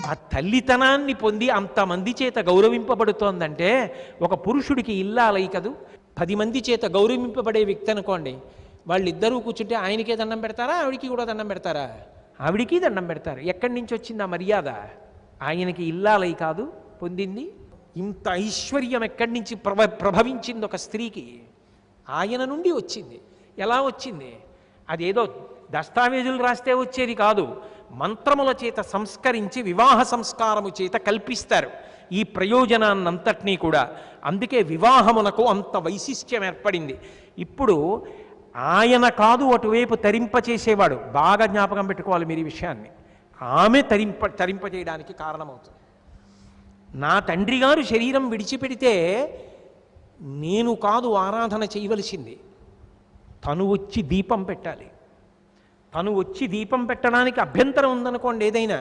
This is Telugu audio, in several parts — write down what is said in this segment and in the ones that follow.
ఆ తల్లితనాన్ని పొంది అంతమంది చేత గౌరవింపబడుతోందంటే ఒక పురుషుడికి ఇల్లాలై కదూ. 10 మంది చేత గౌరవింపబడే వ్యక్తి అనుకోండి, వాళ్ళిద్దరూ కూర్చుంటే ఆయనకే దండం పెడతారా, ఆవిడికి కూడా దండం పెడతారా? ఆవిడికి దండం పెడతారు. ఎక్కడి నుంచి వచ్చింది ఆ మర్యాద? ఆయనకి ఇల్లాలై కాదు పొందింది. ఇంత ఐశ్వర్యం ఎక్కడి నుంచి ప్రభవించింది ఒక స్త్రీకి? ఆయన నుండి వచ్చింది. ఎలా వచ్చింది? అదేదో దస్తావేజులు రాస్తే వచ్చేది కాదు. మంత్రముల చేత సంస్కరించి వివాహ సంస్కారము చేత కల్పిస్తారు ఈ ప్రయోజనాన్నంతటినీ కూడా. అందుకే వివాహమునకు అంత వైశిష్ట్యం ఏర్పడింది. ఇప్పుడు ఆయన కాదు అటువైపు తరింపచేసేవాడు. బాగా జ్ఞాపకం పెట్టుకోవాలి మీరు ఈ విషయాన్ని. ఆమె తరింపచేయడానికి కారణమవుతుంది. నా తండ్రి గారు శరీరం విడిచిపెడితే నేను కాదు ఆరాధన చేయవలసింది, తను వచ్చి దీపం పెట్టాలి. తను వచ్చి దీపం పెట్టడానికి అభ్యంతరం ఉందనుకోండి, ఏదైనా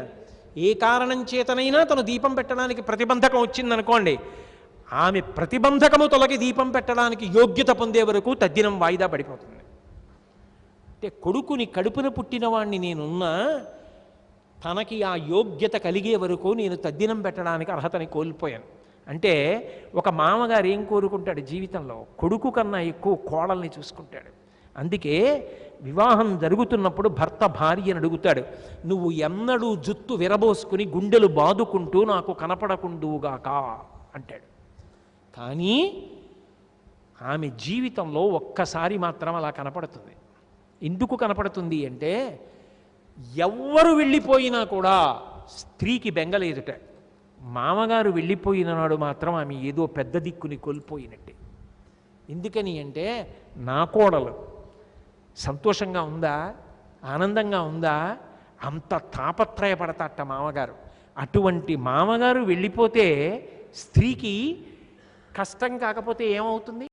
ఏ కారణం చేతనైనా తను దీపం పెట్టడానికి ప్రతిబంధకం వచ్చిందనుకోండి, ఆమె ప్రతిబంధకము తొలగి దీపం పెట్టడానికి యోగ్యత పొందే వరకు తద్దినం వాయిదా పడిపోతుంది. అంటే కొడుకుని కడుపున పుట్టిన వాణ్ణి నేనున్నా, తనకి ఆ యోగ్యత కలిగే వరకు నేను తద్దినం పెట్టడానికి అర్హతని కోల్పోయాను. అంటే ఒక మామగారు ఏం కోరుకుంటాడు జీవితంలో? కొడుకు కన్నా ఎక్కువ కోడల్ని చూసుకుంటాడు. అందుకే వివాహం జరుగుతున్నప్పుడు భర్త భార్యను అడుగుతాడు, నువ్వు ఎన్నడూ జుత్తు విరబోసుకుని గుండెలు బాదుకుంటూ నాకు కనపడకుండుగాక అంటాడు. కానీ ఆమె జీవితంలో ఒక్కసారి మాత్రం అలా కనపడుతుంది. ఎందుకు కనపడుతుంది అంటే, ఎవ్వరు వెళ్ళిపోయినా కూడా స్త్రీకి బెంగలేదుట. మామగారు వెళ్ళిపోయిన నాడు మాత్రం ఆమె ఏదో పెద్ద దిక్కుని కోల్పోయినట్టే. ఎందుకని అంటే, నా కోడలు సంతోషంగా ఉందా, ఆనందంగా ఉందా, అంత తాపత్రయపడతాట మామగారు. అటువంటి మామగారు వెళ్ళిపోతే స్త్రీకి కష్టం కాకపోతే ఏమవుతుంది?